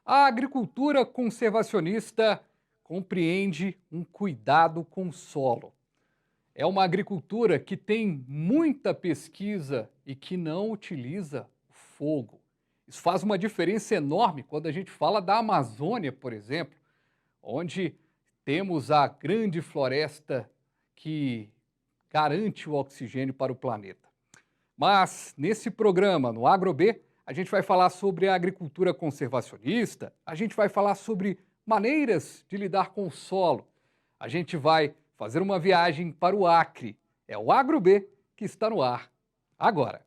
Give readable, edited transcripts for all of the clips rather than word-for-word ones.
A agricultura conservacionista compreende um cuidado com o solo. É uma agricultura que tem muita pesquisa e que não utiliza fogo. Isso faz uma diferença enorme quando a gente fala da Amazônia, por exemplo, onde temos a grande floresta que garante o oxigênio para o planeta. Mas nesse programa, no AgroB, a gente vai falar sobre a agricultura conservacionista, a gente vai falar sobre maneiras de lidar com o solo, a gente vai fazer uma viagem para o Acre. É o AgroB que está no ar agora.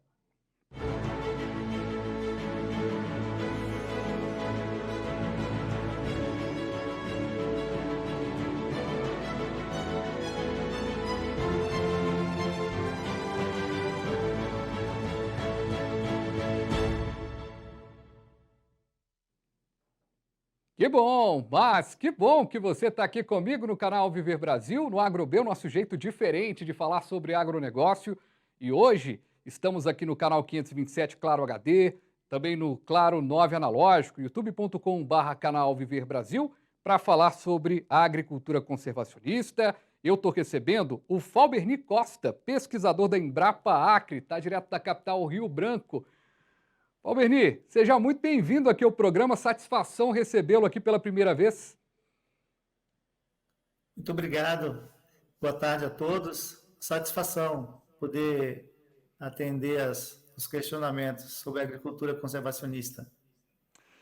Que bom, mas que bom que você está aqui comigo no canal Viver Brasil, no AgroB, o nosso jeito diferente de falar sobre agronegócio. E hoje estamos aqui no canal 527 Claro HD, também no Claro 9 Analógico, youtube.com/, canal Viver Brasil, para falar sobre a agricultura conservacionista. Eu estou recebendo o Falberni Costa, pesquisador da Embrapa Acre, está direto da capital Rio Branco. Alberni, seja muito bem-vindo aqui ao programa, satisfação recebê-lo aqui pela primeira vez. Muito obrigado, boa tarde a todos, satisfação poder atender os questionamentos sobre a agricultura conservacionista.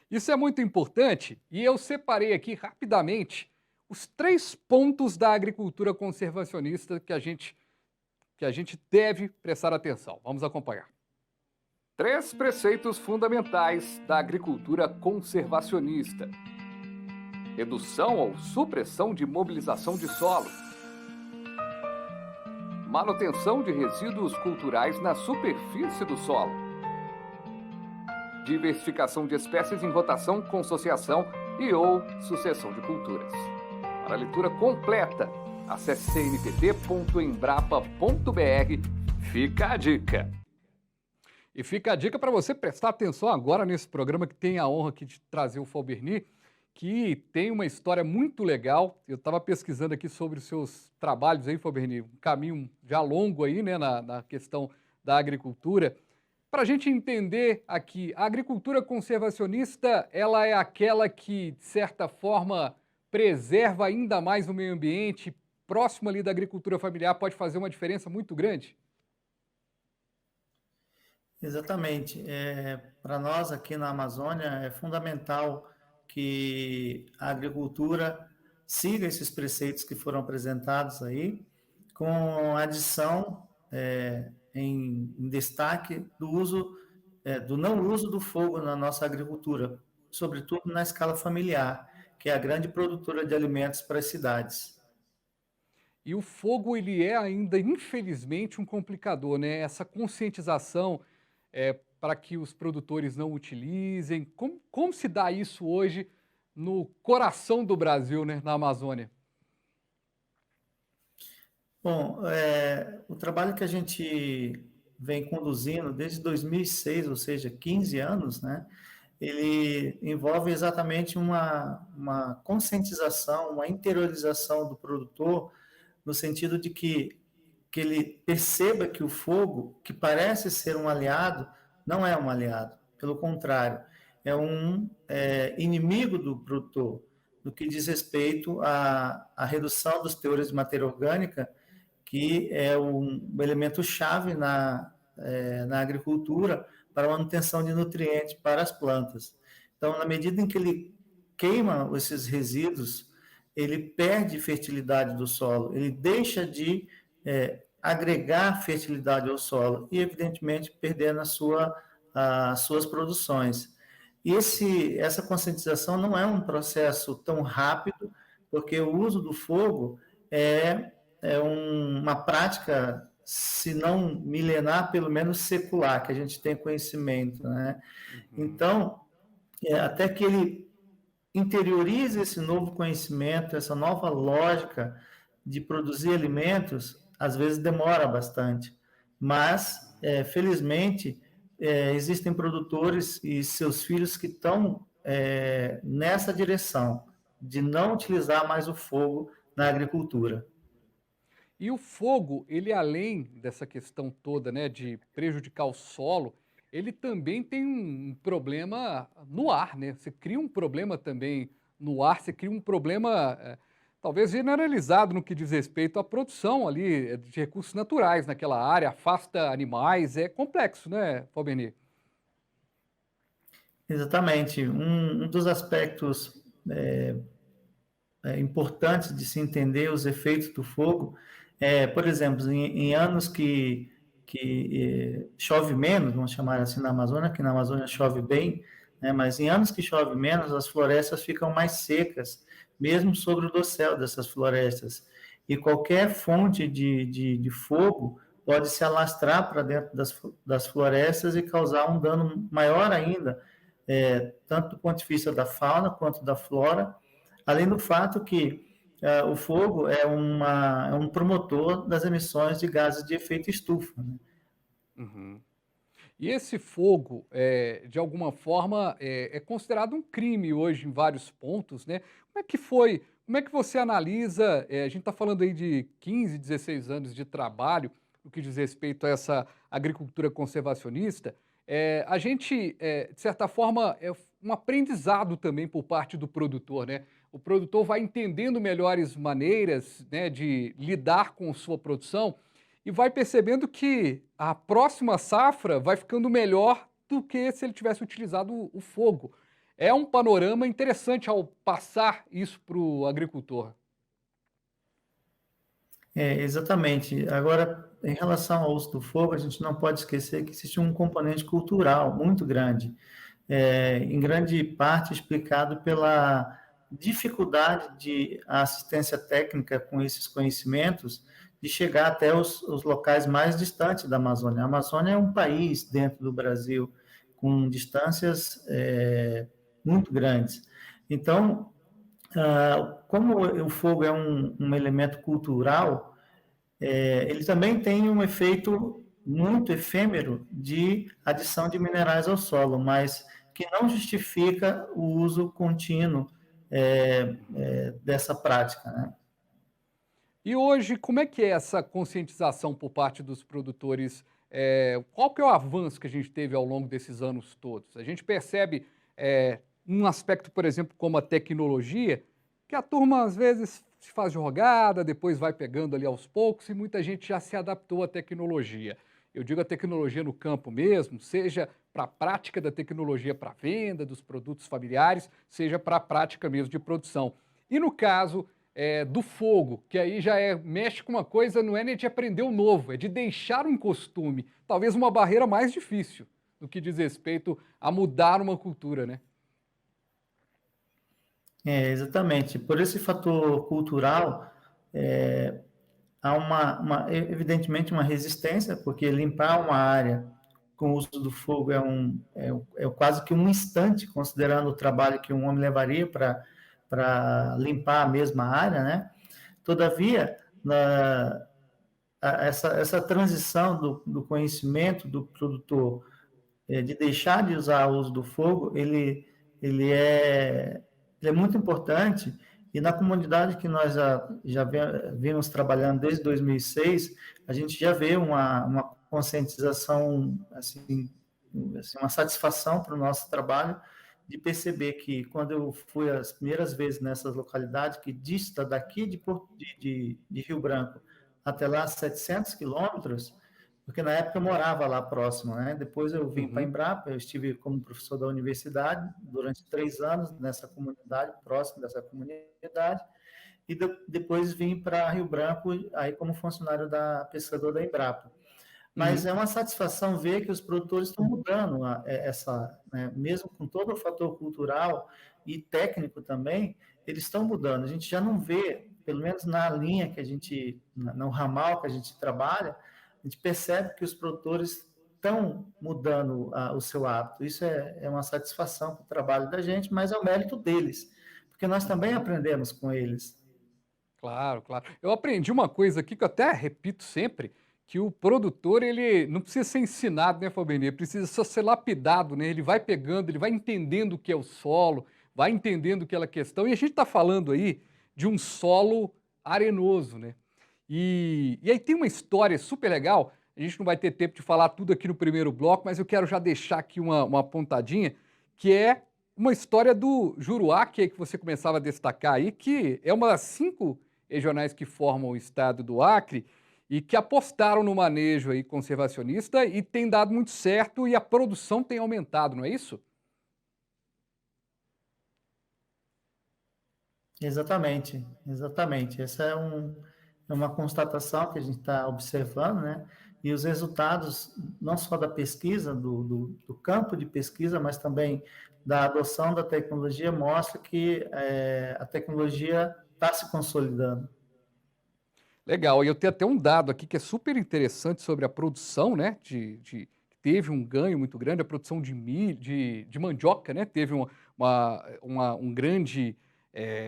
Isso é muito importante e eu separei aqui rapidamente os 3 pontos da agricultura conservacionista que a gente deve prestar atenção. Vamos acompanhar. 3 preceitos fundamentais da agricultura conservacionista: redução ou supressão de mobilização de solo, manutenção de resíduos culturais na superfície do solo, diversificação de espécies em rotação, consociação e ou sucessão de culturas. Para a leitura completa, acesse cnpp.embrapa.br. Fica a dica! E fica a dica para você prestar atenção agora nesse programa que tem a honra aqui de trazer o Falberni, que tem uma história muito legal. Eu estava pesquisando aqui sobre os seus trabalhos aí, Falberni, um caminho já longo aí, né, na questão da agricultura. Para a gente entender aqui, a agricultura conservacionista, ela é aquela que, de certa forma, preserva ainda mais o meio ambiente, próximo ali da agricultura familiar, pode fazer uma diferença muito grande? Exatamente. Para nós aqui na Amazônia é fundamental que a agricultura siga esses preceitos que foram apresentados aí, com adição em destaque do uso, do não uso do fogo na nossa agricultura, sobretudo na escala familiar, que é a grande produtora de alimentos para as cidades. E o fogo, ele é ainda, infelizmente, um complicador, né? Essa conscientização para que os produtores não utilizem. Como se dá isso hoje no coração do Brasil, né? Na Amazônia? Bom, o trabalho que a gente vem conduzindo desde 2006, ou seja, 15 anos, né? Ele envolve exatamente uma conscientização, uma interiorização do produtor, no sentido de que ele perceba que o fogo, que parece ser um aliado, não é um aliado. Pelo contrário, é um inimigo do produtor, no que diz respeito à redução dos teores de matéria orgânica, que é um elemento-chave na agricultura para a manutenção de nutrientes para as plantas. Então, na medida em que ele queima esses resíduos, ele perde fertilidade do solo, ele deixa de agregar fertilidade ao solo e, evidentemente, perdendo as suas produções. E essa conscientização não é um processo tão rápido, porque o uso do fogo é uma prática, se não milenar, pelo menos secular, que a gente tem conhecimento, né? Então, até que ele interiorize esse novo conhecimento, essa nova lógica de produzir alimentos, às vezes demora bastante, mas, felizmente, existem produtores e seus filhos que estão nessa direção de não utilizar mais o fogo na agricultura. E o fogo, ele além dessa questão toda, né, de prejudicar o solo, ele também tem um problema no ar, né? Você cria um problema também no ar, você cria um problema, talvez generalizado no que diz respeito à produção ali de recursos naturais naquela área, afasta animais, é complexo, né, Faubeni? Exatamente. Um dos aspectos importantes de se entender os efeitos do fogo por exemplo, em anos que chove menos, vamos chamar assim na Amazônia, que na Amazônia chove bem, né, mas em anos que chove menos, as florestas ficam mais secas, mesmo sobre o dossel dessas florestas. E qualquer fonte de fogo pode se alastrar para dentro das florestas e causar um dano maior ainda, tanto do ponto de vista da fauna quanto da flora, além do fato que o fogo é um promotor das emissões de gases de efeito estufa, né? Uhum. E esse fogo, de alguma forma, é considerado um crime hoje em vários pontos, né? Como é que foi? Como é que você analisa? A gente está falando aí de 15, 16 anos de trabalho, no que diz respeito a essa agricultura conservacionista. A gente, de certa forma, é um aprendizado também por parte do produtor, né? O produtor vai entendendo melhores maneiras, né, de lidar com sua produção e vai percebendo que a próxima safra vai ficando melhor do que se ele tivesse utilizado o fogo. É um panorama interessante ao passar isso para o agricultor. Exatamente. Agora, em relação ao uso do fogo, a gente não pode esquecer que existe um componente cultural muito grande, em grande parte explicado pela dificuldade de a assistência técnica com esses conhecimentos de chegar até os locais mais distantes da Amazônia. A Amazônia é um país dentro do Brasil com distâncias muito grandes. Então, como o fogo é um elemento cultural, ele também tem um efeito muito efêmero de adição de minerais ao solo, mas que não justifica o uso contínuo dessa prática, né? E hoje, como é que é essa conscientização por parte dos produtores? Qual que é o avanço que a gente teve ao longo desses anos todos? A gente percebe um aspecto, por exemplo, como a tecnologia, que a turma às vezes se faz jogada, depois vai pegando ali aos poucos e muita gente já se adaptou à tecnologia. Eu digo a tecnologia no campo mesmo, seja para a prática da tecnologia para a venda dos produtos familiares, seja para a prática mesmo de produção. E no caso do fogo, que aí já mexe com uma coisa, não é nem de aprender o novo, é de deixar um costume, talvez uma barreira mais difícil do que diz respeito a mudar uma cultura, né? Exatamente. Por esse fator cultural, há evidentemente uma resistência, porque limpar uma área com o uso do fogo é quase que um instante, considerando o trabalho que um homem levaria para limpar a mesma área, né? Todavia, essa transição do conhecimento do produtor de deixar de usar o uso do fogo, ele é muito importante, e na comunidade que nós já vimos trabalhando desde 2006, a gente já vê uma conscientização, assim, uma satisfação para o nosso trabalho, de perceber que quando eu fui as primeiras vezes nessas localidades, que dista daqui de Rio Branco até lá 700 quilômetros, porque na época eu morava lá próximo, né? Depois eu vim para a Uhum. Embrapa, eu estive como professor da universidade durante 3 anos nessa comunidade, próximo dessa comunidade, e depois vim para Rio Branco, aí como funcionário pescador da Embrapa. Mas Uhum. é uma satisfação ver que os produtores estão mudando né, mesmo com todo o fator cultural e técnico também, eles estão mudando. A gente já não vê, pelo menos na linha que a gente, no ramal que a gente trabalha, a gente percebe que os produtores estão mudando o seu hábito. Isso é uma satisfação para o trabalho da gente, mas é o mérito deles, porque nós também Uhum. aprendemos com eles. Claro, claro. Eu aprendi uma coisa aqui que eu até repito sempre, que o produtor, ele não precisa ser ensinado, né, Fabernê? Precisa só ser lapidado, né? Ele vai pegando, ele vai entendendo o que é o solo, vai entendendo aquela questão. E a gente está falando aí de um solo arenoso, né? E aí tem uma história super legal. A gente não vai ter tempo de falar tudo aqui no primeiro bloco, mas eu quero já deixar aqui uma pontadinha, que é uma história do Juruá, que é que você começava a destacar aí, que é uma das 5 regionais que formam o estado do Acre e que apostaram no manejo aí conservacionista e tem dado muito certo e a produção tem aumentado, não é isso? Exatamente, exatamente. Essa é uma constatação que a gente está observando, né? E os resultados, não só da pesquisa, do campo de pesquisa, mas também da adoção da tecnologia, mostra que a tecnologia está se consolidando. Legal, e eu tenho até um dado aqui que é super interessante sobre a produção, né? Teve um ganho muito grande, a produção de milho, de mandioca, né? Teve um grande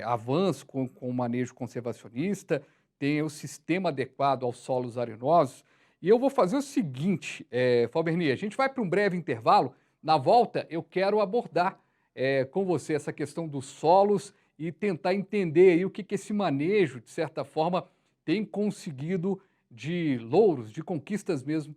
avanço com o manejo conservacionista, tem o sistema adequado aos solos arenosos. E eu vou fazer o seguinte, Falberni, a gente vai para um breve intervalo. Na volta, eu quero abordar com você essa questão dos solos e tentar entender aí o que esse manejo, de certa forma, tem conseguido de louros, de conquistas mesmo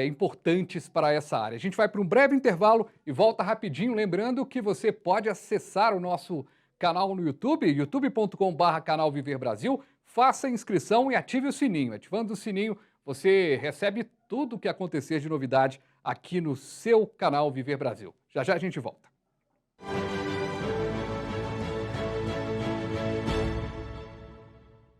importantes para essa área. A gente vai para um breve intervalo e volta rapidinho, lembrando que você pode acessar o nosso canal no YouTube, youtube.com/canal Viver Brasil, faça a inscrição e ative o sininho. Ativando o sininho, você recebe tudo o que acontecer de novidade aqui no seu canal Viver Brasil. Já já a gente volta.